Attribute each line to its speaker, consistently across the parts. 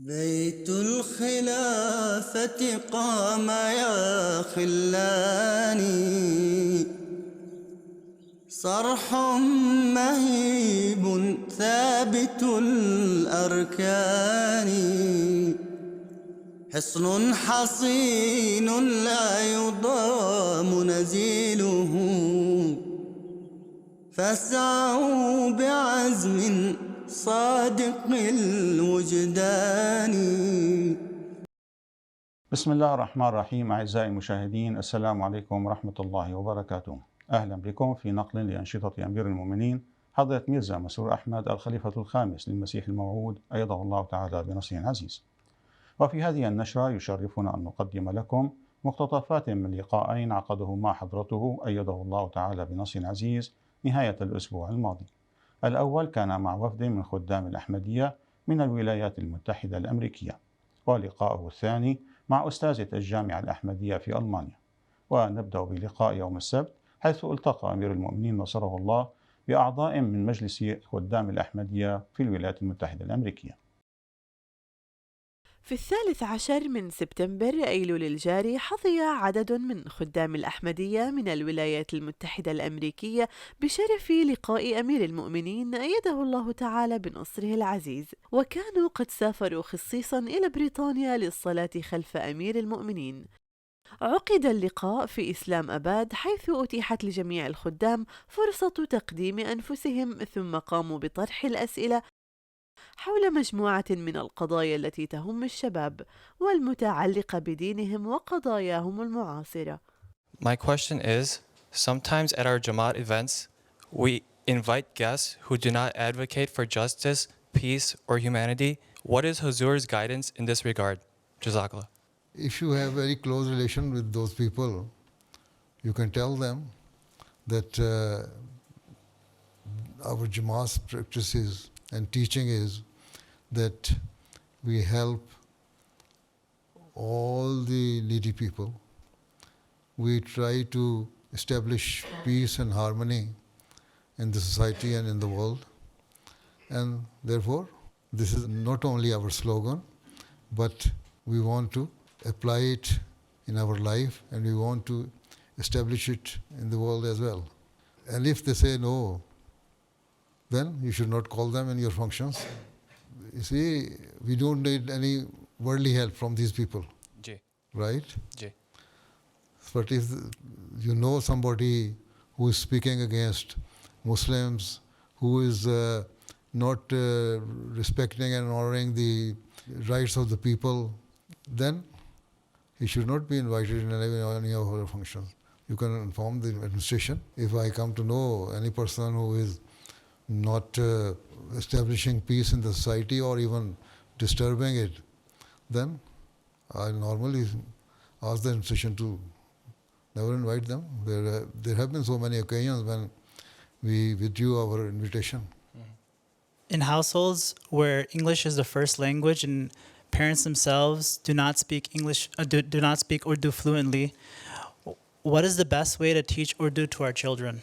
Speaker 1: بيت الخلافة قام يا خلاني، صرح مهيب ثابت الأركان، حصن حصين لا يضام نزيله، فاسعوا بعزم صادق الوجدان.
Speaker 2: بسم الله الرحمن الرحيم. أعزائي المشاهدين، السلام عليكم ورحمة الله وبركاته. أهلا بكم في نقل لأنشطة أمير المؤمنين حضرة ميرزا مسرور أحمد الخليفة الخامس للمسيح الموعود أيده الله تعالى بنصره عزيز. وفي هذه النشرة يشرفنا أن نقدم لكم مقتطفات من لقاءين عقده مع حضرته أيده الله تعالى بنصر عزيز نهاية الأسبوع الماضي. الأول كان مع وفد من خدام الأحمدية من الولايات المتحدة الأمريكية، ولقاءه الثاني مع أستاذة الجامعة الأحمدية في ألمانيا. ونبدأ بلقاء يوم السبت، حيث التقى أمير المؤمنين نصره الله بأعضاء من مجلس خدام الأحمدية في الولايات المتحدة الأمريكية.
Speaker 3: في 13 من سبتمبر أيلول الجاري حظي عدد من خدام الأحمدية من الولايات المتحدة الأمريكية بشرف لقاء أمير المؤمنين أيده الله تعالى بنصره العزيز، وكانوا قد سافروا خصيصا إلى بريطانيا للصلاة خلف أمير المؤمنين. عقد اللقاء في إسلام أباد، حيث أتيحت لجميع الخدام فرصة تقديم أنفسهم، ثم قاموا بطرح الأسئلة حول مجموعة من القضايا التي تهم الشباب والمتعلقة بدينهم وقضاياهم المعاصرة.
Speaker 4: My question is, sometimes at our Jamaat events, we invite guests who do not advocate for justice, peace, or humanity. What is Huzur's guidance in this regard? Jazakallah.
Speaker 5: If you have very close relation with those people, you can tell them that our Jamaat's practices and teaching is that we help all the needy people. We try to establish peace and harmony in the society and in the world. And therefore, this is not only our slogan, but we want to apply it in our life, and we want to establish it in the world as well. And if they say no, then you should not call them in your functions. You see, we don't need any worldly help from these people,
Speaker 4: Ji.
Speaker 5: right?
Speaker 4: Ji.
Speaker 5: But if you know somebody who is speaking against Muslims, who is not respecting and honoring the rights of the people, then he should not be invited in any of our functions. You can inform the administration. If I come to know any person who is not establishing peace in the society or even disturbing it, then I normally ask the administration to never invite them. There have been so many occasions when we withdrew our invitation.
Speaker 6: In households where English is the first language and parents themselves do not speak English, do not speak Urdu fluently, what is the best way to teach Urdu to our children?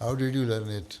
Speaker 5: How did you learn it?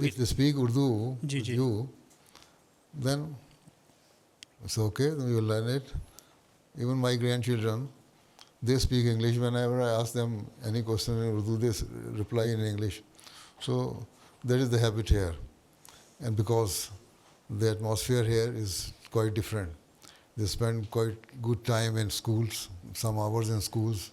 Speaker 5: If they speak Urdu
Speaker 6: Ji,
Speaker 5: with
Speaker 6: ji.
Speaker 5: you, then it's okay, then you will learn it. Even my grandchildren, they speak English. Whenever I ask them any question in Urdu, they reply in English. So that is the habit here. And because the atmosphere here is quite different. They spend quite good time in schools, some hours in schools.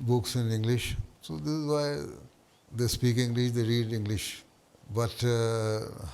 Speaker 5: books in English. So this is why they speak English, they read English. But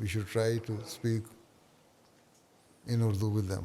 Speaker 5: We should try to speak in Urdu with them.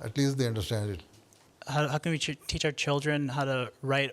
Speaker 5: at least they understand it.
Speaker 6: How can we teach our children how to write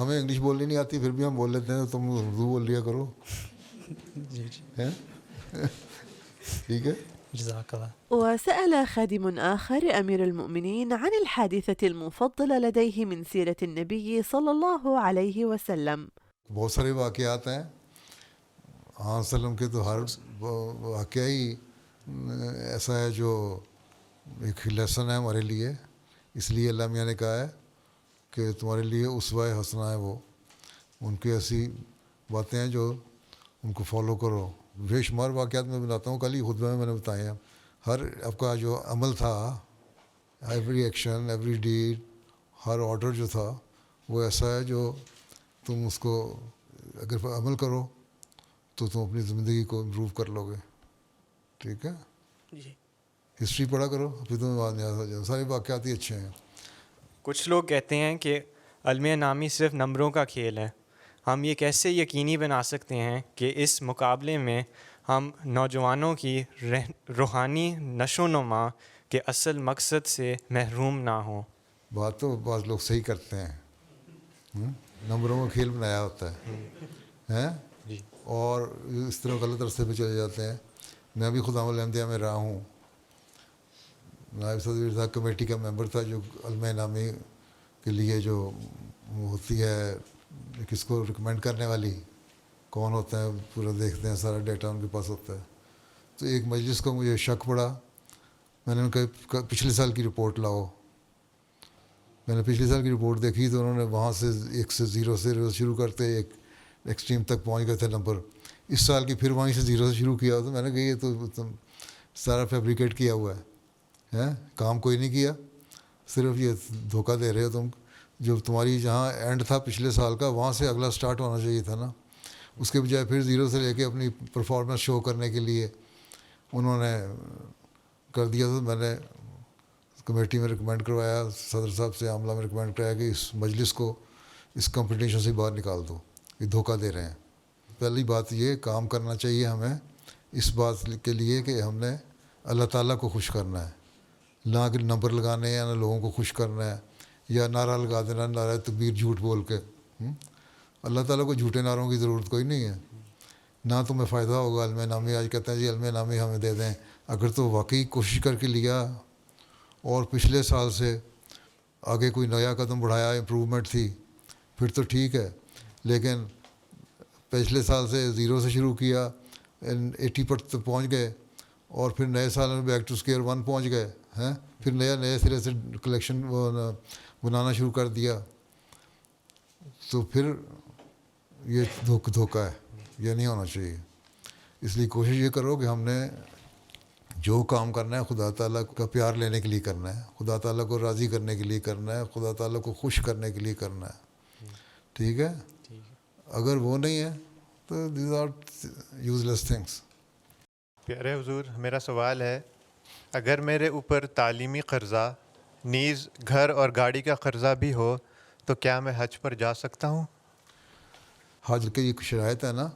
Speaker 5: ہمیں English بولنی نہیں آتی پھر بھی ہم بول لیتے ہیں تم اردو بول لیا کرو. ٹھیک ہے.
Speaker 6: جزاك الله.
Speaker 3: وسأل خادم آخر أمير المؤمنين عن الحادثة المفضلة لديه من سيرة النبي صلى الله عليه وسلم.
Speaker 5: بہت سارے واقعات ہیں ہاں وسلم کے, تو ہر واقعہ ہی ایسا ہے جو ایک لیسن ہے ہمارے لیے. اس لیے اللہ میاں نے کہا ہے کہ تمہارے لیے اسوہ حسنہ ہے وہ, ان کی ایسی باتیں ہیں جو ان کو فالو کرو. بے شمار واقعات میں بتاتا ہوں, کل ہی خطبہ میں میں نے بتایا ہیں. ہر آپ کا جو عمل تھا, ایوری ایکشن ایوری ڈیڈ, ہر آرڈر جو تھا وہ ایسا ہے جو تم اس کو اگر عمل کرو تو تم اپنی زندگی کو امپروو کر لو گے. ٹھیک ہے.
Speaker 6: جی.
Speaker 5: ہسٹری پڑھا کرو پھر تمہیں بات نہیں آ جائے. سارے واقعات ہی اچھے ہیں.
Speaker 7: کچھ لوگ کہتے ہیں کہ علم نامی صرف نمبروں کا کھیل ہے. ہم یہ کیسے یقینی بنا سکتے ہیں کہ اس مقابلے میں ہم نوجوانوں کی روحانی نشو و نما کے اصل مقصد سے محروم نہ ہوں؟
Speaker 5: بات تو بعض لوگ صحیح کرتے ہیں, نمبروں کا کھیل بنایا ہوتا ہے اور اس طرح غلط راستے پہ چلے جاتے ہیں. میں بھی خدام الحمدیہ میں رہا ہوں, نائب صدر تھا, کمیٹی کا ممبر تھا جو علم نامی کے لیے جو ہوتی ہے, کس کو ریکمینڈ کرنے والی کون ہوتا ہے, پورا دیکھتے ہیں, سارا ڈیٹا ان کے پاس ہوتا ہے. تو ایک مجلس کو مجھے شک پڑا. میں نے ان کا پچھلے سال کی رپورٹ لاؤ. میں نے پچھلے سال کی رپورٹ دیکھی تو انہوں نے وہاں سے 1 سے 0 سے شروع کرتے ایک ایکسٹریم تک پہنچ گئے تھے نمبر. اس سال کی پھر وہیں سے 0 سے شروع کیا. تو میں نے کہا یہ تو تم سارا فیبریکیٹ کیا ہوا ہے, کام کوئی نہیں کیا, صرف یہ دھوکہ دے رہے ہو تم. جو تمہاری جہاں اینڈ تھا پچھلے سال کا وہاں سے اگلا سٹارٹ ہونا چاہیے تھا نا. اس کے بجائے پھر 0 سے لے کے اپنی پرفارمنس شو کرنے کے لیے انہوں نے کر دیا. تو میں نے کمیٹی میں ریکمینڈ کروایا, صدر صاحب سے عاملہ میں ریکمینڈ کرایا کہ اس مجلس کو اس کمپٹیشن سے باہر نکال دو, یہ دھوکہ دے رہے ہیں. پہلی بات یہ کام کرنا چاہیے ہمیں اس بات کے لیے کہ ہم نے اللہ تعالیٰ کو خوش کرنا ہے, نہ کہ نمبر لگانے ہیں, نہ لوگوں کو خوش کرنا ہے, یا نعرہ لگا دینا, نعرہ تکبیر جھوٹ بول کے. اللہ تعالیٰ کو جھوٹے نعروں کی ضرورت کوئی نہیں ہے, نہ تمہیں فائدہ ہوگا. علم نامی آج کہتے ہیں جی علم نامی ہمیں دے دیں. اگر تو واقعی کوشش کر کے لیا اور پچھلے سال سے آگے کوئی نیا قدم بڑھایا, امپروومنٹ تھی, پھر تو ٹھیک ہے. لیکن پچھلے سال سے 0 سے شروع کیا, 80 پر تک پہنچ گئے, اور پھر نئے سال میں بیک ٹو اسکوائر 1 پہنچ گئے ہیں, پھر نئے سرے سے کلیکشن بنانا شروع کر دیا. تو پھر یہ دھوکہ ہے, یہ نہیں ہونا چاہیے. اس لیے کوشش یہ کرو کہ ہم نے جو کام کرنا ہے خدا تعالیٰ کا پیار لینے کے لیے کرنا ہے, خدا تعالیٰ کو راضی کرنے کے لیے کرنا ہے, خدا تعالیٰ کو خوش کرنے کے لیے کرنا ہے. ٹھیک ہے. اگر وہ نہیں ہے تو these are useless things.
Speaker 8: پیارے حضور, میرا سوال ہے, اگر میرے اوپر تعلیمی قرضہ نیز گھر اور گاڑی کا قرضہ بھی ہو تو کیا میں حج پر جا سکتا ہوں؟
Speaker 5: حج کی یہ شرائط ہے نا,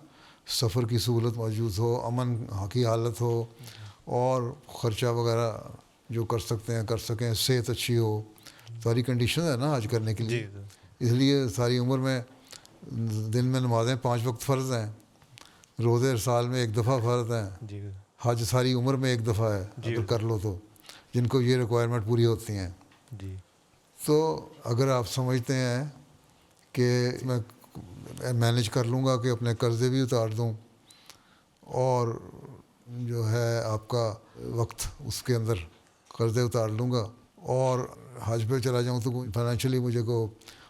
Speaker 5: سفر کی سہولت موجود ہو, امن کی حالت ہو, اور خرچہ وغیرہ جو کر سکتے ہیں کر سکیں, صحت اچھی ہو, ساری کنڈیشن ہے نا حج کرنے کے لیے. اس لیے ساری عمر میں دن میں نمازیں 5 وقت فرض ہیں, روزے سال میں 1 دفعہ فرض ہیں, حج ساری عمر میں 1 دفعہ ہے اگر کر لو تو, جن کو یہ ریکوائرمنٹ پوری ہوتی ہیں. تو اگر آپ سمجھتے ہیں کہ میں مینیج کر لوں گا کہ اپنے قرضے بھی اتار دوں اور جو ہے آپ کا وقت اس کے اندر قرضے اتار لوں گا اور حج پہ چلا جاؤں تو فائنینشلی مجھے کو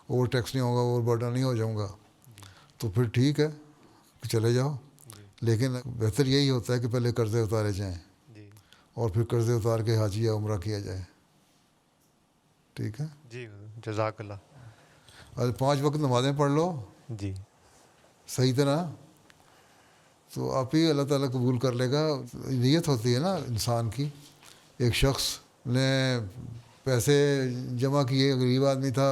Speaker 5: اوور ٹیکس نہیں ہوگا, اوور برڈن نہیں ہو جاؤں گا, تو پھر ٹھیک ہے چلے جاؤ. لیکن بہتر یہی ہوتا ہے کہ پہلے قرضے اتارے جائیں اور پھر قرضے اتار کے حج یا عمرہ کیا جائے. ٹھیک ہے
Speaker 8: جی جزاک اللہ.
Speaker 5: اور 5 وقت نمازیں پڑھ لو
Speaker 8: جی
Speaker 5: صحیح طرح, تو آپ ہی اللہ تعالیٰ قبول کر لے گا. نیت ہوتی ہے نا انسان کی. ایک شخص نے پیسے جمع کیے, غریب آدمی تھا,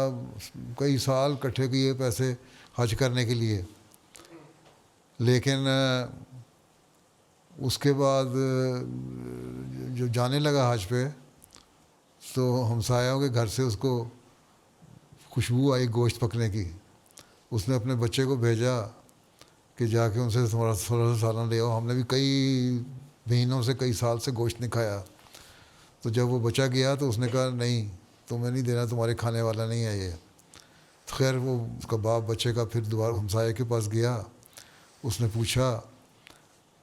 Speaker 5: کئی سال اکٹھے کیے پیسے حج کرنے کے لیے, لیکن اس کے بعد جو جانے لگا حج پہ تو ہمسایوں کے گھر سے اس کو خوشبو آئی گوشت پکنے کی, اس نے اپنے بچے کو بھیجا کہ جا کے ان سے تھوڑا سا سالن لے آؤ. ہم نے بھی کئی مہینوں سے کئی سال سے گوشت نہیں کھایا. تو جب وہ بچہ گیا تو اس نے کہا نہیں تمہیں نہیں دینا, تمہارے کھانے والا نہیں ہے یہ. خیر وہ اس کا باپ بچے کا پھر دوبارہ ہمسائے کے پاس گیا. اس نے پوچھا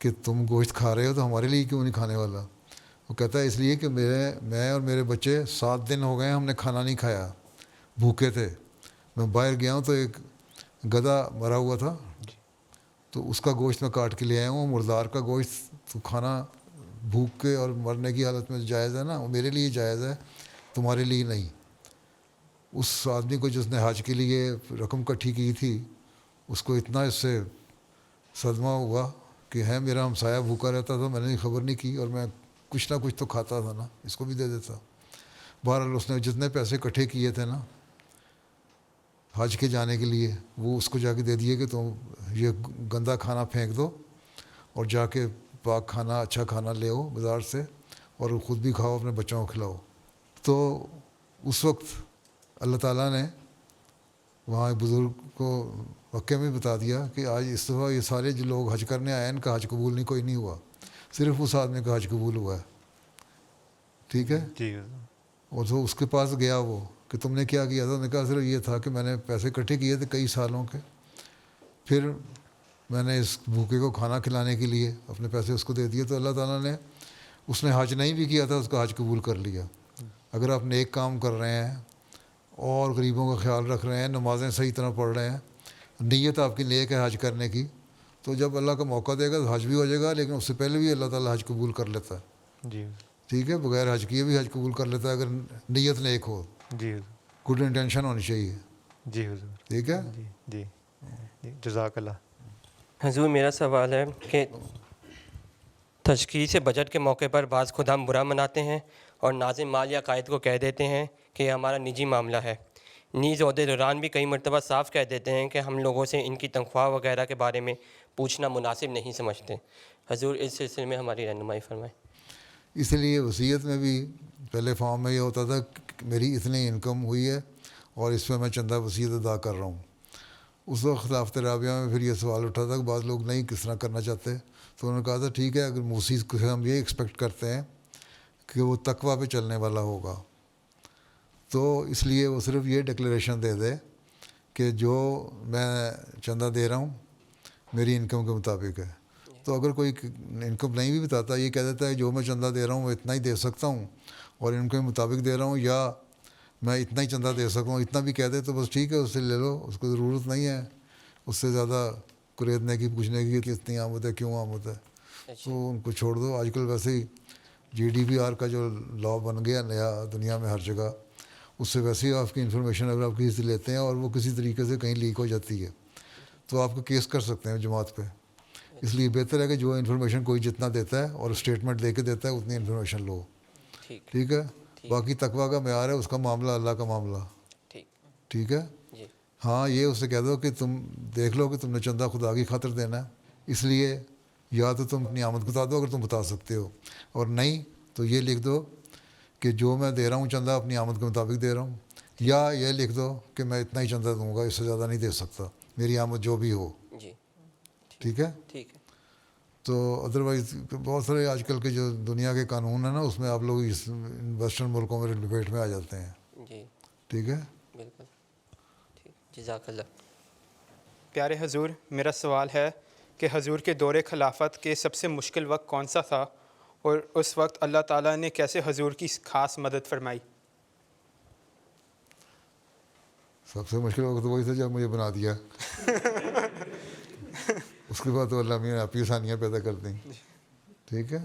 Speaker 5: کہ تم گوشت کھا رہے ہو تو ہمارے لیے کیوں نہیں کھانے والا؟ وہ کہتا ہے اس لیے کہ میں اور میرے بچے 7 دن ہو گئے ہم نے کھانا نہیں کھایا, بھوکے تھے. میں باہر گیا ہوں تو ایک گدھا مرا ہوا تھا, تو اس کا گوشت میں کاٹ کے لے آیا ہوں. مردار کا گوشت تو کھانا بھوک کے اور مرنے کی حالت میں جائز ہے نا, وہ میرے لیے جائز ہے, تمہارے لیے نہیں. اس آدمی کو جس نے حج کے لیے رقم اکٹھی کی تھی اس کو اتنا اس سے صدمہ ہوا کہ ہے میرا ہمسایہ بھوکا رہتا تھا, میں نے خبر نہیں کی اور میں کچھ نہ کچھ تو کھاتا تھا نا, اس کو بھی دے دیتا. بہرحال اس نے جتنے پیسے اکٹھے کیے تھے نا حج کے جانے کے لیے, وہ اس کو جا کے دے دیے کہ تم یہ گندا کھانا پھینک دو اور جا کے پاک کھانا اچھا کھانا لے آؤ بازار سے اور خود بھی کھاؤ, اپنے بچوں کو کھلاؤ. تو اس وقت اللہ تعالیٰ نے وہاں ایک بزرگ کو مکے میں بتا دیا کہ آج اس دفعہ یہ سارے جو لوگ حج کرنے آئے ہیں ان کا حج قبول نہیں, کوئی نہیں ہوا, صرف اس آدمی کا حج قبول ہوا ہے. ٹھیک ہے
Speaker 8: جی.
Speaker 5: اور تو اس کے پاس گیا وہ کہ تم نے کیا کیا تھا؟ انہوں نے کہا صرف یہ تھا کہ میں نے پیسے اکٹھے کیے تھے کئی سالوں کے, پھر میں نے اس بھوکے کو کھانا کھلانے کے لیے اپنے پیسے اس کو دے دیے. تو اللہ تعالیٰ نے, اس نے حج نہیں بھی کیا تھا, اس کا حج قبول کر لیا. اگر آپ نیک کام کر رہے ہیں اور غریبوں کا خیال رکھ رہے ہیں, نمازیں صحیح طرح پڑھ رہے ہیں, نیت آپ کی نیک ہے حج کرنے کی, تو جب اللہ کا موقع دے گا تو حج بھی ہو جائے گا. لیکن اس سے پہلے بھی اللہ تعالیٰ حج قبول کر لیتا ہے.
Speaker 8: جی.
Speaker 5: ٹھیک ہے, بغیر حج کیے بھی حج قبول کر لیتا ہے اگر نیت نیک ہو.
Speaker 8: جی.
Speaker 5: گڈ انٹینشن ہونی چاہیے.
Speaker 8: جی حضور.
Speaker 5: ٹھیک ہے.
Speaker 8: جی. جی. جی جزاک اللہ.
Speaker 9: حضور میرا سوال ہے کہ تشخیص بجٹ کے موقع پر بعض خود ہم برا مناتے ہیں اور ناظم مال یا قائد کو کہہ دیتے ہیں کہ یہ ہمارا نجی معاملہ ہے. نیز عہدے دوران بھی کئی مرتبہ صاف کہہ دیتے ہیں کہ ہم لوگوں سے ان کی تنخواہ وغیرہ کے بارے میں پوچھنا مناسب نہیں سمجھتے. حضور اس سلسلے میں ہماری رہنمائی فرمائیں.
Speaker 5: اس لیے وصیت میں بھی پہلے فارم میں یہ ہوتا تھا کہ میری اتنی انکم ہوئی ہے اور اس میں میں چندہ وصیت ادا کر رہا ہوں. اس وقت خلافت رابعہ میں پھر یہ سوال اٹھا تھا کہ بعض لوگ نہیں کس طرح کرنا چاہتے, تو انہوں نے کہا تھا ٹھیک ہے اگر موسی سے ہم یہ ایکسپیکٹ کرتے ہیں کہ وہ تقویٰ پہ چلنے والا ہوگا تو اس لیے وہ صرف یہ ڈکلیریشن دے دے کہ جو میں چندہ دے رہا ہوں میری انکم کے مطابق ہے. تو اگر کوئی انکم نہیں بھی بتاتا, یہ کہہ دیتا ہے جو میں چندہ دے رہا ہوں وہ اتنا ہی دے سکتا ہوں اور انکم کے مطابق دے رہا ہوں, یا میں اتنا ہی چندہ دے سکتا ہوں, اتنا بھی کہہ دے تو بس ٹھیک ہے اس سے لے لو, اس کو ضرورت نہیں ہے اس سے زیادہ قریدنے کی, پوچھنے کی کہ اتنی آمد ہے کیوں آمد ہے, تو ان کو چھوڑ دو. آج کل ویسے ہی GDPR کا جو لا بن گیا نیا دنیا میں ہر جگہ, اس سے ویسے ہی آپ کی انفارمیشن اگر آپ کسی سے لیتے ہیں اور وہ کسی طریقے سے کہیں لیک ہو جاتی ہے تو آپ کو کیس کر سکتے ہیں جماعت پہ. اس لیے بہتر ہے کہ جو انفارمیشن کوئی جتنا دیتا ہے اور اسٹیٹمنٹ دے کے دیتا ہے اتنی انفارمیشن لو. ٹھیک ہے. باقی تقویٰ کا معیار ہے, اس کا معاملہ اللہ کا معاملہ. ٹھیک ہے. ہاں یہ اس سے کہہ دو کہ تم دیکھ لو کہ تم نے چندہ خدا کی خاطر دینا ہے, اس لیے یا تو تم اپنی آمد بتا دو اگر تم بتا سکتے ہو, اور نہیں تو یہ لکھ دو کہ جو میں دے رہا ہوں چندہ اپنی آمد کے مطابق دے رہا ہوں, یا یہ لکھ دو کہ میں اتنا ہی چندہ دوں گا, اس سے زیادہ نہیں دے سکتا, میری آمد جو بھی ہو. ٹھیک ہے. تو ادروائز بہت سارے آج کل کے جو دنیا کے قانون ہیں نا اس میں آپ لوگ اس ویسٹرن ملکوں میں ڈبیٹ میں آ جاتے ہیں. ٹھیک ہے.
Speaker 9: بالکل. جزاک اللہ.
Speaker 10: پیارے حضور میرا سوال ہے کہ حضور کے دور خلافت کے سب سے مشکل وقت کون سا تھا اور اس وقت اللہ تعالیٰ نے کیسے حضور کی خاص مدد فرمائی؟
Speaker 5: سب سے مشکل وقت وہی تھا جب مجھے بنا دیا. اس کے بعد تو اللہ میاں آپ ہی آسانیاں پیدا کر دیں. ٹھیک ہے.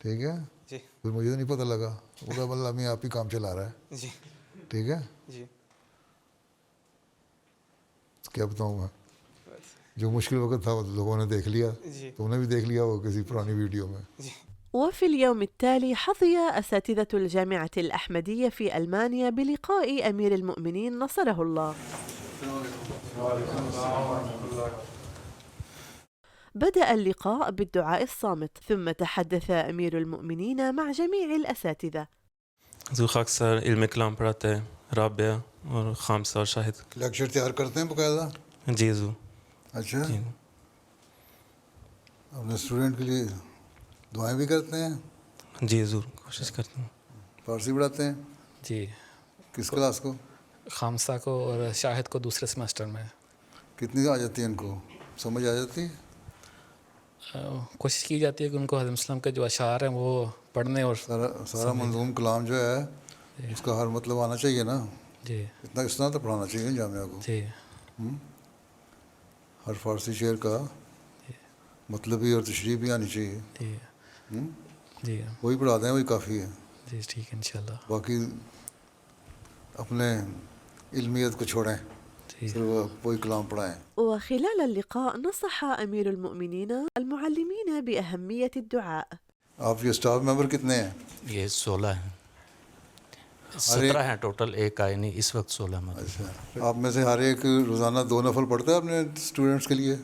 Speaker 5: ٹھیک ہے. پھر مجھے تو نہیں پتہ لگا, وہ اللہ میاں آپ ہی کام چلا رہا ہے. ٹھیک ہے. کیا بتاؤں میں, جو مشکل وقت تھا وہ لوگوں نے دیکھ لیا, تم نے بھی دیکھ لیا وہ کسی پرانی ویڈیو میں.
Speaker 3: وفي اليوم التالي حظي أساتذة الجامعة الأحمدية في ألمانيا بلقاء أمير المؤمنين نصره الله. بدأ اللقاء بالدعاء الصامت ثم تحدث أمير المؤمنين مع جميع الأساتذة.
Speaker 11: حضور خاک سر علم کلام پڑھاتے ہیں, رابعہ اور خامسہ اور شاہد.
Speaker 5: لیکچر تیار کرتے ہیں باقاعدہ؟
Speaker 11: جی حضور.
Speaker 5: اچھا.
Speaker 11: جی
Speaker 5: اپنے اسٹوڈنٹ کے لیے دعائیں بھی کرتے ہیں؟
Speaker 11: جی حضور کوشش کرتے ہیں.
Speaker 5: فارسی پڑھاتے ہیں؟
Speaker 12: جی
Speaker 5: کس کلاس کو؟
Speaker 12: خامسہ کو اور شاہد کو دوسرے سیمسٹر میں.
Speaker 5: کتنی آ جاتی ہے ان کو؟ سمجھ آ جاتی ہے؟
Speaker 12: کوشش کی جاتی ہے کہ ان کو حضرت وسلم کے جو اشعار ہیں وہ پڑھنے اور
Speaker 5: سارا منظوم کلام جو ہے اس کا ہر مطلب آنا چاہیے نا.
Speaker 12: جی
Speaker 5: اتنا اس طرح تو پڑھانا چاہیے جامعہ کو.
Speaker 12: جی
Speaker 5: ہر فارسی شعر کا مطلبی اور تشریح بھی آنی چاہیے.
Speaker 12: جی جی
Speaker 5: وہی پڑھا دیں وہی کافی ہے.
Speaker 12: جی ٹھیک ہے انشاءاللہ.
Speaker 5: باقی اپنے علمیت کو چھوڑیں، صرف وہی کلام پڑھائیں.
Speaker 3: وخلال اللقاء نصح أمير المؤمنين المعلمين بأهمية الدعاء.
Speaker 5: آپ کے اسٹاف ممبر کتنے ہیں؟
Speaker 13: یہ 16 ہیں. 17 ہیں ٹوٹل، ایک آئے نہیں اس وقت 16 میں.
Speaker 5: اچھا. آپ میں سے ہر ایک روزانہ 2 نفل پڑھتا ہے اپنے اسٹوڈنٹس کے لیے؟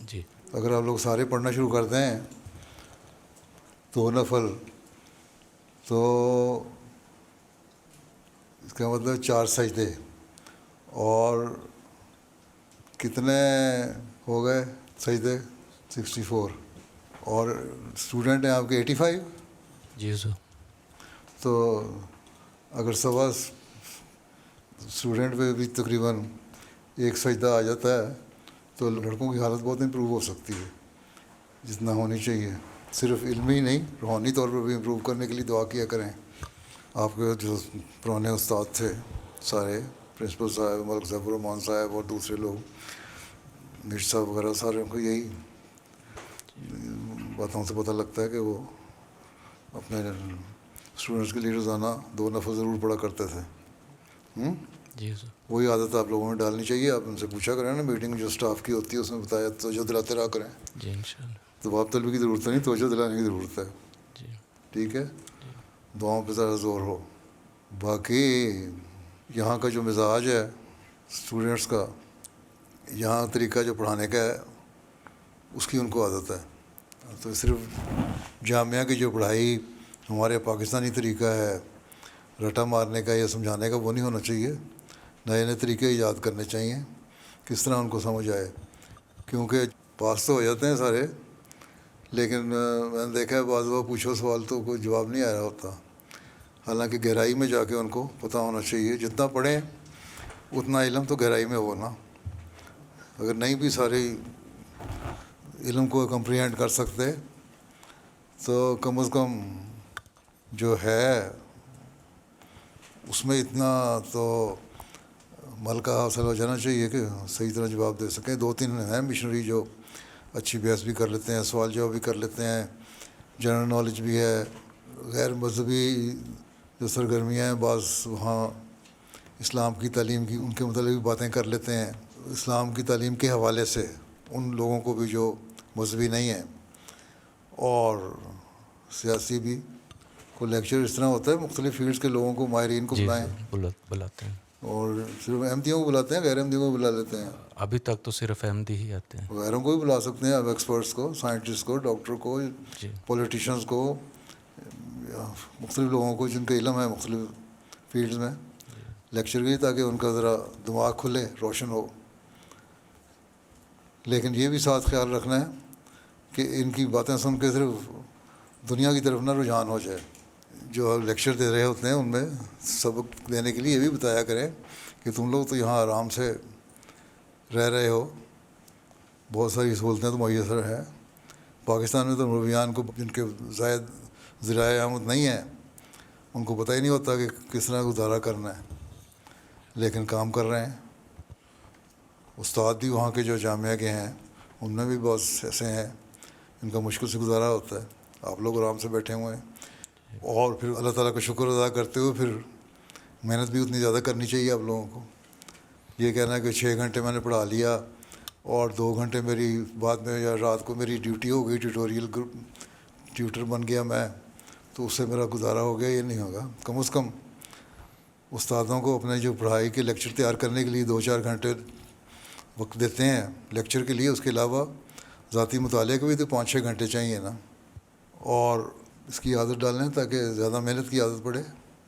Speaker 13: جی.
Speaker 5: اگر آپ لوگ سارے پڑھنا شروع کر دیں 2 نفل تو اس کا مطلب 4 سجدے، اور کتنے ہو گئے سجدے؟ 64. اور اسٹوڈنٹ ہیں آپ کے 85.
Speaker 13: جی سر.
Speaker 5: تو اگر سوا اسٹوڈنٹ پہ بھی تقریباً 1 سجدہ آ جاتا ہے تو لڑکوں کی حالت بہت امپروو ہو سکتی ہے، جتنا ہونی چاہیے. صرف علمی ہی نہیں، روحانی طور پر بھی امپروو کرنے کے لیے دعا کیا کریں. آپ کے جو پرانے استاد تھے سارے، پرنسپل صاحب، ملک ظفر الرحمان صاحب اور دوسرے لوگ، مرزا صاحب وغیرہ، سارے کو یہی باتوں سے پتہ لگتا ہے کہ وہ اپنے اسٹوڈنٹس کے لیے روزانہ 2 نفل ضرور پڑھا کرتے تھے.
Speaker 13: جی سر.
Speaker 5: وہی عادت آپ لوگوں میں ڈالنی چاہیے. آپ ان سے پوچھا کریں نا، میٹنگ جو اسٹاف کی ہوتی ہے اس میں بتایا توجہ دلاتے رہا کریں.
Speaker 13: جی انشاءاللہ.
Speaker 5: دباؤ طلبی کی ضرورت نہیں، توجہ دلانے کی ضرورت ہے.
Speaker 13: جی
Speaker 5: ٹھیک ہے. دعاؤں پہ ذرا زور ہو. باقی یہاں کا جو مزاج ہے اسٹوڈنٹس کا، یہاں طریقہ جو پڑھانے کا ہے اس کی ان کو عادت ہے. تو صرف جامعہ کی جو پڑھائی ہمارے پاکستانی طریقہ ہے رٹا مارنے کا یا سمجھانے کا، وہ نہیں ہونا چاہیے. نئے نئے طریقے ایجاد کرنے چاہیے کس طرح ان کو سمجھ آئے. کیونکہ پاس تو ہو جاتے ہیں سارے، لیکن میں نے دیکھا ہے بعض دفعہ پوچھو سوال تو کوئی جواب نہیں آ رہا ہوتا. حالانکہ گہرائی میں جا کے ان کو پتہ ہونا چاہیے. جتنا پڑھیں اتنا علم تو گہرائی میں ہونا. اگر نہیں بھی سارے علم کو کمپریہینڈ کر سکتے تو کم از کم جو ہے اس میں اتنا تو ملکہ حاصل ہو جانا چاہیے کہ صحیح طرح جواب دے سکیں. 2-3 ہیں مشنری جو اچھی بحث بھی کر لیتے ہیں، سوال جواب بھی کر لیتے ہیں، جنرل نالج بھی ہے. غیر مذہبی جو سرگرمیاں ہیں بعض وہاں اسلام کی تعلیم کی ان کے متعلق بھی باتیں کر لیتے ہیں. اسلام کی تعلیم کے حوالے سے ان لوگوں کو بھی جو مذہبی نہیں ہیں اور سیاسی بھی. کوئی لیکچر اس طرح ہوتا ہے مختلف فیلڈس کے لوگوں کو، ماہرین کو بلائیں.
Speaker 13: بلاتے ہیں.
Speaker 5: اور صرف احمدیوں کو بلاتے ہیں، غیر احمدیوں کو بلا لیتے ہیں.
Speaker 13: ابھی تک تو صرف احمدی ہی آتے ہیں.
Speaker 5: غیروں کو بھی بلا سکتے ہیں اب، ایکسپرٹس کو، سائنٹسٹ کو، ڈاکٹر کو، پولیٹیشنز کو، مختلف لوگوں کو جن کا علم ہے مختلف فیلڈز میں لیکچر کی، تاکہ ان کا ذرا دماغ کھلے، روشن ہو. لیکن یہ بھی ساتھ خیال رکھنا ہے کہ ان کی باتیں سن کے صرف دنیا کی طرف نہ رجحان ہو جائے. جو لیکچر دے رہے ہوتے ہیں ان میں سبق دینے کے لیے یہ بھی بتایا کریں کہ تم لوگ تو یہاں آرام سے رہ رہے ہو، بہت ساری سہولتیں تو میسر ہیں. پاکستان میں تو مرویان کو جن کے زائد ذرائع آمد نہیں ہیں ان کو پتہ ہی نہیں ہوتا کہ کس طرح گزارا کرنا ہے، لیکن کام کر رہے ہیں. استاد بھی وہاں کے جو جامعہ کے ہیں ان میں بھی بہت ایسے ہیں ان کا مشکل سے گزارا ہوتا ہے. آپ لوگ آرام سے بیٹھے ہوئے ہیں، اور پھر اللہ تعالیٰ کا شکر ادا کرتے ہوئے پھر محنت بھی اتنی زیادہ کرنی چاہیے آپ لوگوں کو. یہ کہنا ہے کہ 6 گھنٹے میں نے پڑھا لیا اور 2 گھنٹے میری بعد میں یا رات کو میری ڈیوٹی ہو گئی، ٹیوٹوریل گروپ ٹیوٹر بن گیا میں، تو اس سے میرا گزارا ہو گیا. یہ نہیں ہوگا. کم از کم استادوں کو اپنے جو پڑھائی کے لیکچر تیار کرنے کے لیے 2-4 گھنٹے وقت دیتے ہیں لیکچر کے لیے، اس کے علاوہ ذاتی مطالعے کے بھی تو 5-6 گھنٹے چاہیے نا. اور اس کی عادت ڈالیں تاکہ زیادہ محنت کی عادت پڑے.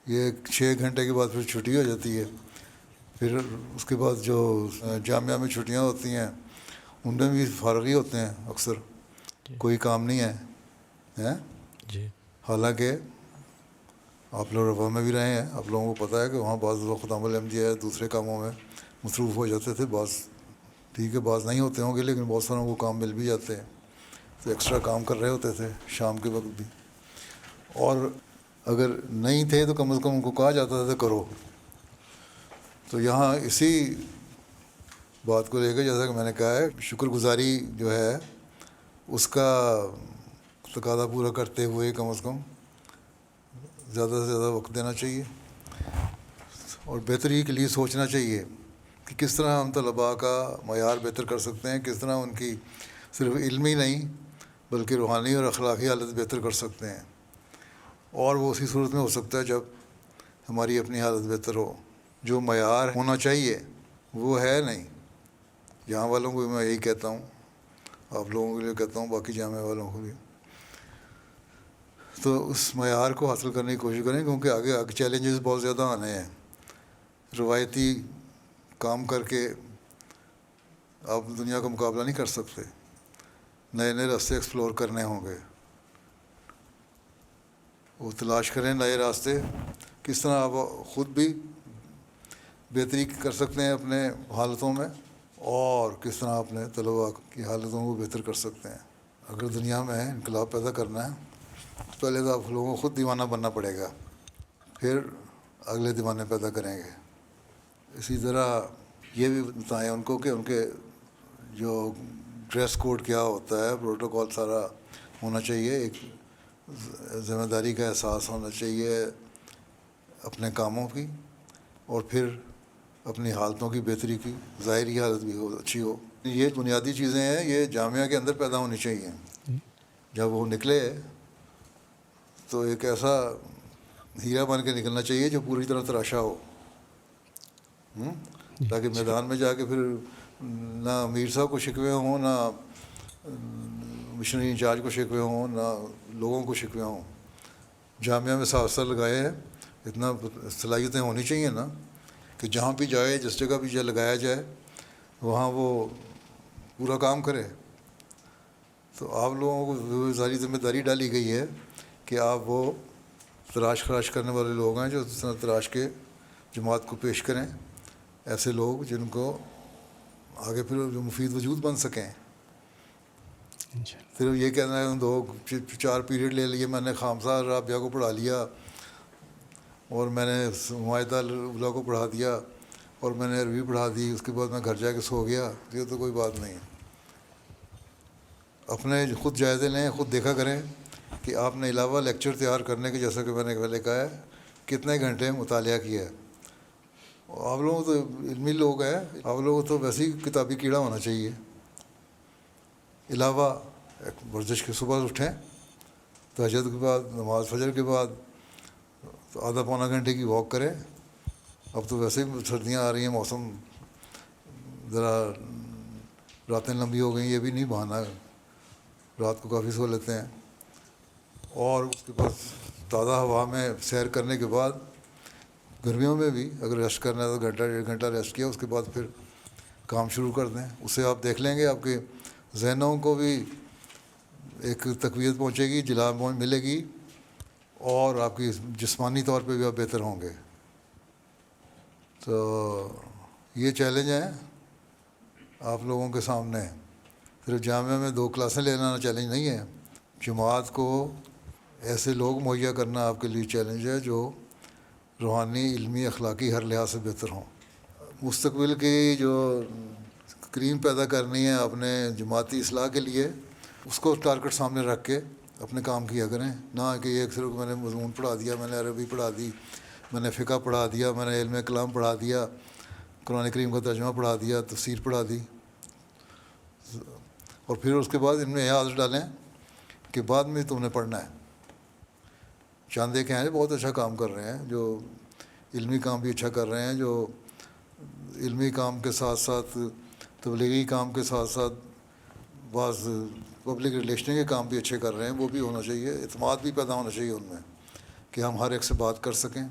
Speaker 5: یہ 6 گھنٹے کے بعد پھر چھٹی ہو جاتی ہے پھر اس کے بعد جو جامعہ میں چھٹیاں ہوتی ہیں ان میں بھی فارغ ہی ہوتے ہیں اکثر, کوئی کام نہیں ہے
Speaker 11: جی.
Speaker 5: حالانکہ آپ لوگ رفع میں بھی رہے ہیں, آپ لوگوں کو پتہ ہے کہ وہاں بعض لوگ خدام الحمدیہ دوسرے کاموں میں مصروف ہو جاتے تھے, بعض ٹھیک ہے بعض نہیں ہوتے ہوں گے, لیکن بہت ساروں کو کام مل بھی جاتے ہیں تو ایکسٹرا کام کر رہے ہوتے تھے شام کے وقت بھی. اور اگر نہیں تھے تو کم از کم ان کو کہا جاتا تھا کرو. تو یہاں اسی بات کو لے کے جیسا کہ میں نے کہا ہے, شکر گزاری جو ہے اس کا تقاضا پورا کرتے ہوئے کم از کم زیادہ سے زیادہ وقت دینا چاہیے, اور بہتری کے لیے سوچنا چاہیے کہ کس طرح ہم طلباء کا معیار بہتر کر سکتے ہیں, کس طرح ان کی صرف علمی نہیں بلکہ روحانی اور اخلاقی حالت بہتر کر سکتے ہیں. اور وہ اسی صورت میں ہو سکتا ہے جب ہماری اپنی حالت بہتر ہو. جو معیار ہونا چاہیے وہ ہے نہیں. یہاں والوں کو بھی میں یہی کہتا ہوں, آپ لوگوں کے لیے کہتا ہوں, باقی جامعہ والوں کو بھی, تو اس معیار کو حاصل کرنے کی کوشش کریں, کیونکہ آگے چیلنجز بہت زیادہ آنے ہیں. روایتی کام کر کے آپ دنیا کا مقابلہ نہیں کر سکتے, نئے نئے راستے ایکسپلور کرنے ہوں گے. وہ تلاش کریں نئے راستے, کس طرح آپ خود بھی بہتری کر سکتے ہیں اپنے حالتوں میں, اور کس طرح اپنے طلباء کی حالتوں کو بہتر کر سکتے ہیں. اگر دنیا میں انقلاب پیدا کرنا ہے تو پہلے تو آپ لوگوں کو خود دیوانہ بننا پڑے گا, پھر اگلے دیوانے پیدا کریں گے. اسی طرح یہ بھی بتائیں ان کو کہ ان کے جو ڈریس کوڈ کیا ہوتا ہے, پروٹوکول سارا ہونا چاہیے, ایک ذمہ داری کا احساس ہونا چاہیے اپنے کاموں کی, اور پھر اپنی حالتوں کی بہتری کی ظاہری حالت بھی ہو اچھی ہو. یہ بنیادی چیزیں ہیں, یہ جامعہ کے اندر پیدا ہونی چاہیے. جب وہ نکلے تو ایک ایسا ہیرا بن کے نکلنا چاہیے جو پوری طرح تراشا ہو, تاکہ میدان میں جا کے پھر نہ امیر صاحب کو شکوے ہوں, نہ مشنری انچارج کو شکوے ہوں, نہ لوگوں کو شکوے ہوں. جامعہ میں صاف ستھرا لگائے ہیں, اتنا صلاحیتیں ہونی چاہیے نا کہ جہاں بھی جائے, جس جگہ بھی لگایا جائے, وہاں وہ پورا کام کرے. تو آپ لوگوں کو ساری ذمہ داری ڈالی گئی ہے کہ آپ وہ تراش خراش کرنے والے لوگ ہیں جو اس طرح تراش کے جماعت کو پیش کریں, ایسے لوگ جن کو آگے پھر جو مفید وجود بن سکیں. صرف یہ کہنا ہے 2-4 پیریڈ لے لیے میں نے, خامسہ رابعہ کو پڑھا لیا, اور میں نے معاہدہ اللہ کو پڑھا دیا, اور میں نے عربی پڑھا دی, اس کے بعد میں گھر جا کے سو گیا. یہ تو کوئی بات نہیں. اپنے خود جائزے لیں, خود دیکھا کریں کہ آپ نے علاوہ لیکچر تیار کرنے کے, جیسا کہ میں نے پہلے کہا ہے, کتنے گھنٹے مطالعہ کیا ہے. آپ لوگوں تو علمی لوگ ہیں, آپ لوگوں تو ویسے ہی کتابی کیڑا ہونا چاہیے. علاوہ ورزش کے صبح اٹھیں, تہجد کے بعد, نماز فجر کے بعد آدھا پونا گھنٹے کی واک کریں. اب تو ویسے ہی سردیاں آ رہی ہیں, موسم ذرا راتیں لمبی ہو گئیں, یہ بھی نہیں بہانا ہے, رات کو کافی سو لیتے ہیں. اور اس کے بعد تازہ ہوا میں سیر کرنے کے بعد, گرمیوں میں بھی اگر ریسٹ کرنا ہے تو گھنٹہ 1.5 گھنٹہ ریسٹ کیا, اس کے بعد پھر کام شروع کر دیں. اس سے آپ دیکھ لیں گے آپ کے ذہنوں کو بھی ایک تقویت پہنچے گی, جلا ملے گی, اور آپ کی جسمانی طور پہ بھی آپ بہتر ہوں گے. تو یہ چیلنج ہیں آپ لوگوں کے سامنے. صرف جامعہ میں 2 کلاسیں لینا چیلنج نہیں ہے, جماعت کو ایسے لوگ مہیا کرنا آپ کے لیے چیلنج ہے جو روحانی, علمی, اخلاقی ہر لحاظ سے بہتر ہوں. مستقبل کی جو کریم پیدا کرنی ہے اپنے جماعتی اصلاح کے لیے, اس کو ٹارگٹ سامنے رکھ کے اپنے کام کیا کریں. نہ کہ ایک صرف میں نے مضمون پڑھا دیا, میں نے عربی پڑھا دی, میں نے فقہ پڑھا دیا, میں نے علم کلام پڑھا دیا, قرآن کریم کا ترجمہ پڑھا دیا, تفسیر پڑھا دی, اور پھر اس کے بعد ان میں یہ عادت ڈالیں کہ بعد میں تم نے پڑھنا ہے. چاند دیکھے ہیں بہت اچھا کام کر رہے ہیں, جو علمی کام بھی اچھا کر رہے ہیں, جو علمی کام کے ساتھ ساتھ تبلیغی کام کے ساتھ ساتھ بعض پبلک ریلیشن کے کام بھی اچھے کر رہے ہیں. وہ بھی ہونا چاہیے, اعتماد بھی پیدا ہونا چاہیے ان میں کہ ہم ہر ایک سے بات کر سکیں,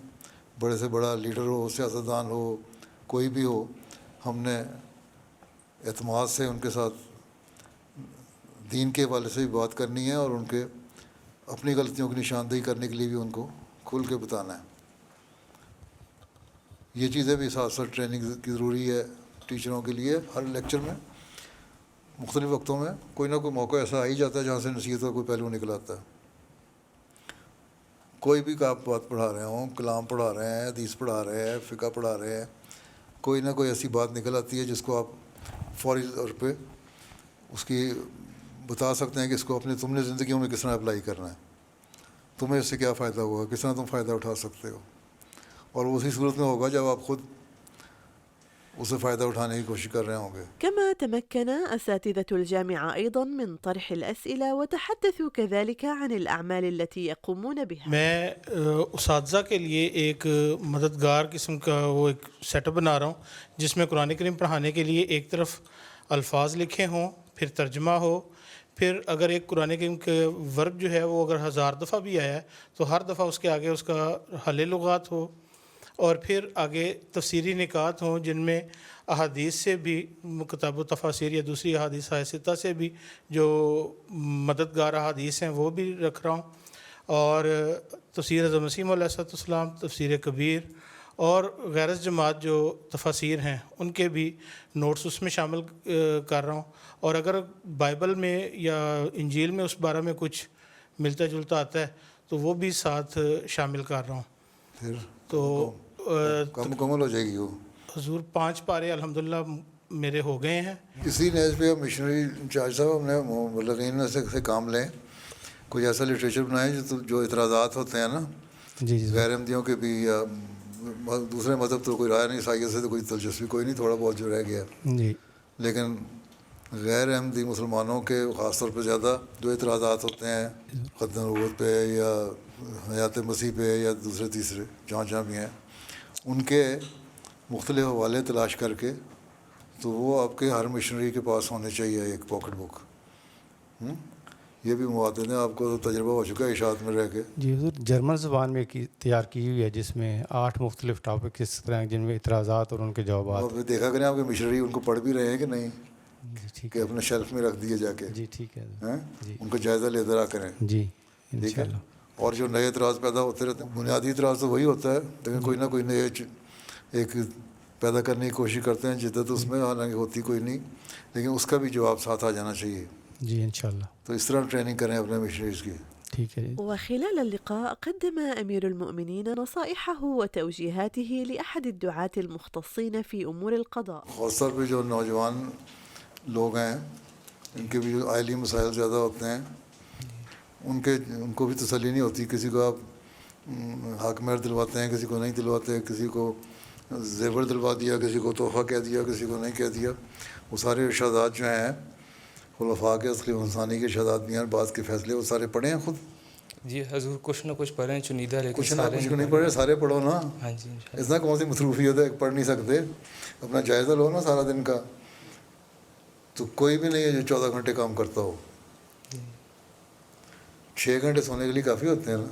Speaker 5: بڑے سے بڑا لیڈر ہو, سیاستدان ہو, کوئی بھی ہو ہم نے اعتماد سے ان کے ساتھ دین کے حوالے سے بھی بات کرنی ہے اور ان کے اپنی غلطیوں کی نشاندہی کرنے کے لیے بھی ان کو کھل کے بتانا ہے. یہ چیزیں بھی ساتھ ساتھ ٹریننگ کی ضروری ہے ٹیچروں کے لیے. ہر لیکچر میں مختلف وقتوں میں کوئی نہ کوئی موقع ایسا آ ہی جاتا ہے جہاں سے نصیحت کا کوئی پہلو نکل آتا ہے. کوئی بھی آپ بات پڑھا رہے ہوں, کلام پڑھا رہے ہیں, حدیث پڑھا رہے ہیں, فقہ پڑھا رہے ہیں, کوئی نہ کوئی ایسی بات نکل آتی ہے جس کو آپ فوری طور پہ اس کی بتا سکتے ہیں کہ اس کو تم نے زندگیوں میں کس طرح اپلائی کرنا ہے, تمہیں اس سے کیا فائدہ ہوگا, کس طرح تم فائدہ اٹھا سکتے ہو. اور اسی صورت میں ہوگا جب آپ خود اسے فائدہ اٹھانے کی کوشش کر رہے ہوں گے.
Speaker 3: كما تمكن أساتذة الجامعة أيضا من طرح الأسئلة وتحدثوا كذلك عن الأعمال التي يقومون بها.
Speaker 14: میں اساتذہ کے لیے ایک مددگار قسم کا وہ ایک سیٹ اپ بنا رہا ہوں جس میں قرآن کریم پڑھانے کے لیے ایک طرف الفاظ لکھے ہوں, پھر ترجمہ ہو, پھر اگر ایک قرآن کریم کے ورب جو ہے وہ اگر 1000 دفعہ بھی آیا ہے تو ہر دفعہ اس کے آگے اس کا حل لغات ہو, اور پھر آگے تفسیری نکات ہوں جن میں احادیث سے بھی کتاب و تفاسیر یا دوسری احادیث ستہ سے بھی جو مددگار احادیث ہیں وہ بھی رکھ رہا ہوں, اور تفسیر حضرت مسیح علیہ السلام, تفسیر کبیر اور غیر جماعت جو تفاسیر ہیں ان کے بھی نوٹس اس میں شامل کر رہا ہوں. اور اگر بائبل میں یا انجیل میں اس بارے میں کچھ ملتا جلتا آتا ہے تو وہ بھی ساتھ شامل کر رہا ہوں.
Speaker 5: پھر
Speaker 14: تو
Speaker 5: مکمل ہو جائے گی وہ.
Speaker 14: حضور 5 پارے الحمدللہ میرے ہو گئے ہیں.
Speaker 5: اسی نیز پہ مشنری انچارج صاحب ہم نے مبلغین سے کام لیں, کوئی ایسا لٹریچر بنائیں جو اعتراضات ہوتے ہیں نا غیر احمدیوں کے بھی, یا دوسرے مذہب تو کوئی رائے نہیں, عیسائیت سے تو کوئی دلچسپی کوئی نہیں, تھوڑا بہت جو رہ گیا, لیکن غیر احمدی مسلمانوں کے خاص طور پہ زیادہ جو اعتراضات ہوتے ہیں ختم نبوت پہ یا حیات مسیح پہ یا دوسرے تیسرے جہاں بھی ہیں, ان کے مختلف حوالے تلاش کر کے تو وہ آپ کے ہر مشنری کے پاس ہونے چاہیے ایک پاکٹ بک. یہ بھی مواد ہیں, آپ کو تجربہ ہو چکا ہے اشاعت میں رہ کے.
Speaker 15: جی حضور, جرمن زبان میں تیار کی ہوئی ہے جس میں 8 مختلف ٹاپک اس طرح جن میں اعتراضات اور ان کے جوابات.
Speaker 5: اور دیکھا کریں آپ کے مشنری ان کو پڑھ بھی رہے ہیں کہ نہیں, کہ اپنے شیلف میں رکھ دیے جا کے.
Speaker 15: جی ٹھیک ہے,
Speaker 5: ان کا جائزہ لیتے رہا کریں.
Speaker 15: جی
Speaker 5: ٹھیک ہے. اور جو نئے اعتراض پیدا ہوتے رہتے ہیں, بنیادی اعتراض تو وہی ہوتا ہے, لیکن کوئی نہ کوئی نئے ایک پیدا کرنے کی کوشش کرتے ہیں, جدت اس میں حالانکہ ہوتی کوئی نہیں, لیکن اس کا بھی جواب ساتھ آ جانا چاہیے.
Speaker 15: جی انشاءاللہ.
Speaker 5: تو اس طرح ٹریننگ کریں اپنے مشنریز کی.
Speaker 3: وخلال اللقاء قدم أمير المؤمنين نصائحه وتوجيهاته لأحد الدعاة المختصين في أمور القضاء.
Speaker 5: خاص طور پہ جو نوجوان لوگ ہیں ان کے بھی جو عائلی مسائل زیادہ ہوتے ہیں, ان کو بھی تسلی نہیں ہوتی. کسی کو آپ حق مہر دلواتے ہیں, کسی کو نہیں دلواتے, کسی کو زیور دلوا دیا, کسی کو تحفہ کہہ دیا, کسی کو نہیں کہہ دیا. وہ سارے ارشادات جو ہیں خلفاء کے خلیفہ ثانی کے ارشادات بھی ہیں, بعض کے فیصلے وہ سارے پڑھے ہیں خود.
Speaker 12: جی حضور, کچھ نہ کچھ پڑھیں چنیدہ, لیکن
Speaker 5: کچھ نہ کچھ نہیں پڑھے, سارے پڑھو نا.
Speaker 12: ہاں جی,
Speaker 5: اتنا کون سی مصروفیت ہے, پڑھ نہیں سکتے, اپنا جائزہ لو نا سارا دن کا. تو کوئی بھی نہیں ہے جو 14 گھنٹے کام کرتا ہو. 6 گھنٹے سونے کے لیے کافی ہوتے ہیں نا,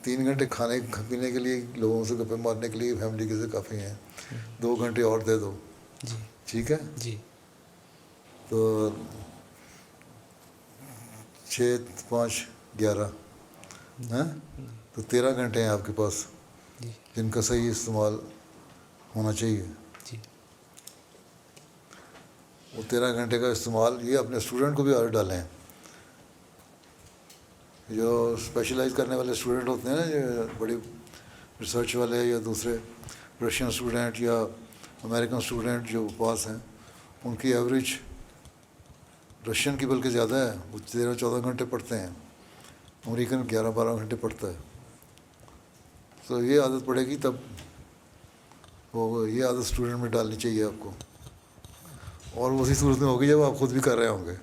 Speaker 5: 3 گھنٹے کھانے پینے کے لیے, لوگوں سے گپے مارنے کے لیے فیملی کے سے کافی ہیں. 2 گھنٹے اور دے دو.
Speaker 12: جی
Speaker 5: ٹھیک ہے.
Speaker 12: جی.
Speaker 5: تو 6 5 11 تو 13 گھنٹے ہیں آپ کے پاس جن کا صحیح استعمال ہونا چاہیے.
Speaker 12: جی.
Speaker 5: وہ 13 گھنٹے کا استعمال یہ اپنے اسٹوڈنٹ کو بھی عادت ڈالیں. جو اسپیشلائز کرنے والے اسٹوڈنٹ ہوتے ہیں نا, جو بڑی ریسرچ والے یا دوسرے رشین اسٹوڈنٹ یا امریکن اسٹوڈنٹ جو پاس ہیں, ان کی ایوریج رشین کی بلکہ زیادہ ہے. وہ 13-14 گھنٹے پڑھتے ہیں, امریکن 11-12 گھنٹے پڑھتا ہے. تو یہ عادت پڑے گی تب وہ یہ عادت اسٹوڈنٹ میں ڈالنی چاہیے آپ کو, اور اسی صورت میں ہوگی جب آپ خود بھی کر رہے ہوں گے.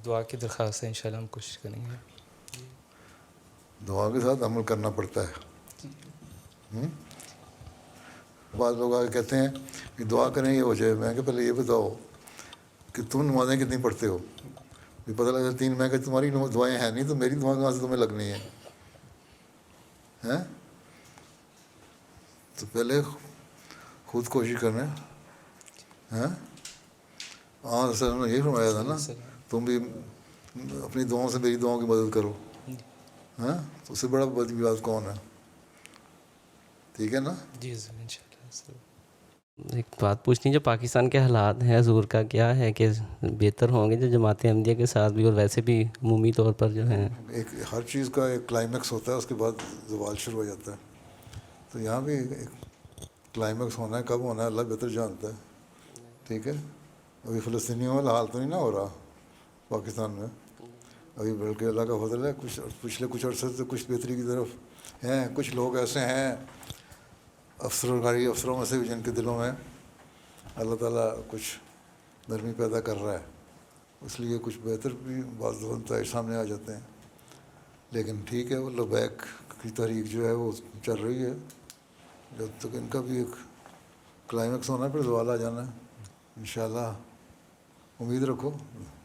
Speaker 12: دعا کی درخواست ہے, انشاءاللہ ہم کوشش کریں گے.
Speaker 5: دعا کے ساتھ عمل کرنا پڑتا ہے. بعض لوگ آگے کہتے ہیں کہ دعا کریں یہ ہو جائے. میں کہ پہلے یہ بتاؤ کہ تم نمازیں کتنی پڑھتے ہو. یہ پتہ لگتا 3, میں کہ تمہاری دعائیں ہیں نہیں تو میری دعا کہاں سے تمہیں لگنی ہے. تو پہلے خود کوشش کرنا ہے. ہاں سر نے یہی فرمایا تھا نا, تم بھی اپنی دعاؤں سے میری دعاؤں کی مدد کرو. ہاں تو اس سے بڑا بدی بات کون ہے؟ ٹھیک ہے نا.
Speaker 11: جی سر انشاءاللہ. ایک بات پوچھنی, جو پاکستان کے حالات ہیں حضور کا کیا ہے کہ بہتر ہوں گے جو جماعت احمدیہ کے ساتھ بھی اور ویسے بھی عمومی طور پر جو ہیں؟
Speaker 5: ایک ہر چیز کا ایک کلائمیکس ہوتا ہے, اس کے بعد زوال شروع ہو جاتا ہے. تو یہاں بھی ایک کلائمیکس ہونا ہے, کب ہونا ہے اللہ بہتر جانتا ہے. ٹھیک ہے. ابھی فلسطینیوں والا حال تو نہیں نہ ہو رہا پاکستان میں ابھی, بلکہ اللہ کا فضل ہے کچھ پچھلے کچھ عرصے سے کچھ بہتری کی طرف ہیں. کچھ لوگ ایسے ہیں افسروں میں سے بھی جن کے دلوں میں اللہ تعالیٰ کچھ نرمی پیدا کر رہا ہے, اس لیے کچھ بہتر بھی بعض نتائج سامنے آ جاتے ہیں. لیکن ٹھیک ہے, وہ لبیک کی تحریک جو ہے وہ چل رہی ہے, جب تک ان کا بھی ایک کلائمیکس ہونا ہے پھر زوال آ جانا ہے انشاءاللہ. امید رکھو,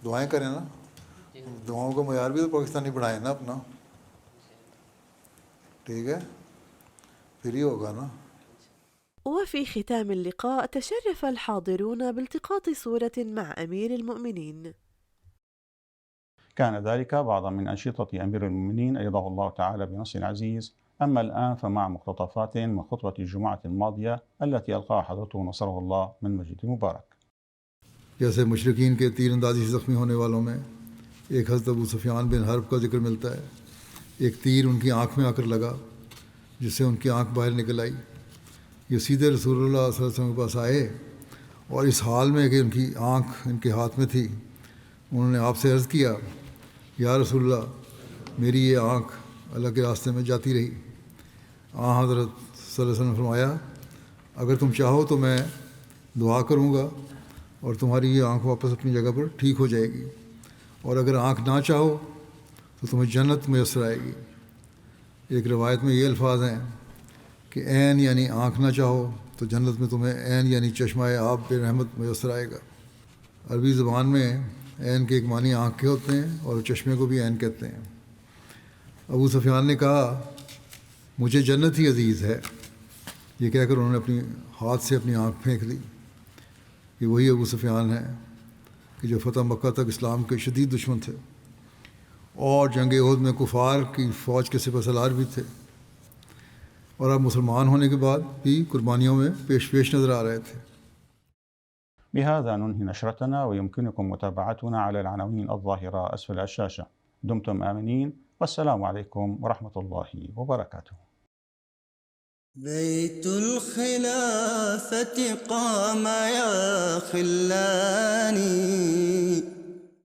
Speaker 5: دعائیں کریں نا, دعاؤں کا معیار بھی تو پاکستانی بڑھائیں نا اپنا. ٹھیک ہے, پھر ہی ہوگا نا.
Speaker 3: وفي ختام اللقاء تشرف الحاضرون بالتقاط صورة مع أمير المؤمنين.
Speaker 2: كان ذلك بعضا من أنشطة أمير المؤمنين أيده الله تعالى بنصر عزيز. أما الآن فمع مقتطفات من خطبة الجمعة الماضية التي ألقاها حضرته نصره الله من مسجد مبارك.
Speaker 5: جیسے مشرکین کے تیر اندازی سے زخمی ہونے والوں میں ایک حضرت ابو سفیان بن حرب کا ذکر ملتا ہے. ایک تیر ان کی آنکھ میں آ کر لگا جس سے ان کی آنکھ باہر نکل آئی. یہ سیدھے رسول اللہ صلی اللہ علیہ وسلم کے پاس آئے اور اس حال میں کہ ان کی آنکھ ان کے ہاتھ میں تھی, انہوں نے آپ سے عرض کیا, یا رسول اللہ میری یہ آنکھ اللہ کے راستے میں جاتی رہی. حضرت صلی اللہ علیہ وسلم نے فرمایا, اگر تم چاہو تو میں دعا کروں گا اور تمہاری یہ آنکھ واپس اپنی جگہ پر ٹھیک ہو جائے گی, اور اگر آنکھ نہ چاہو تو تمہیں جنت میسر آئے گی. ایک روایت میں یہ الفاظ ہیں کہ عین یعنی آنکھ نہ چاہو تو جنت میں تمہیں عین یعنی چشمہ آب بے رحمت میسر آئے گا. عربی زبان میں عین کے ایک معنی آنکھ کے ہوتے ہیں اور چشمے کو بھی عین کہتے ہیں. ابو سفیان نے کہا مجھے جنت ہی عزیز ہے. یہ کہہ کر انہوں نے اپنی ہاتھ سے اپنی آنکھ پھینک لی. یہ وہی ابو سفیان ہیں کہ جو فتح مکہ تک اسلام کے شدید دشمن تھے اور جنگ احد میں کفار کی فوج کے سپہ سالار بھی تھے, اور اب مسلمان ہونے کے بعد بھی قربانیوں میں پیش نظر آ رہے تھے.
Speaker 2: بهذا ننهي نشرتنا, ويمكنكم متابعتنا على العناوين الظاهرة أسفل الشاشة. دمتم آمنين, والسلام عليكم ورحمة الله وبركاته.
Speaker 1: بيت الخلافة قام يا خلاني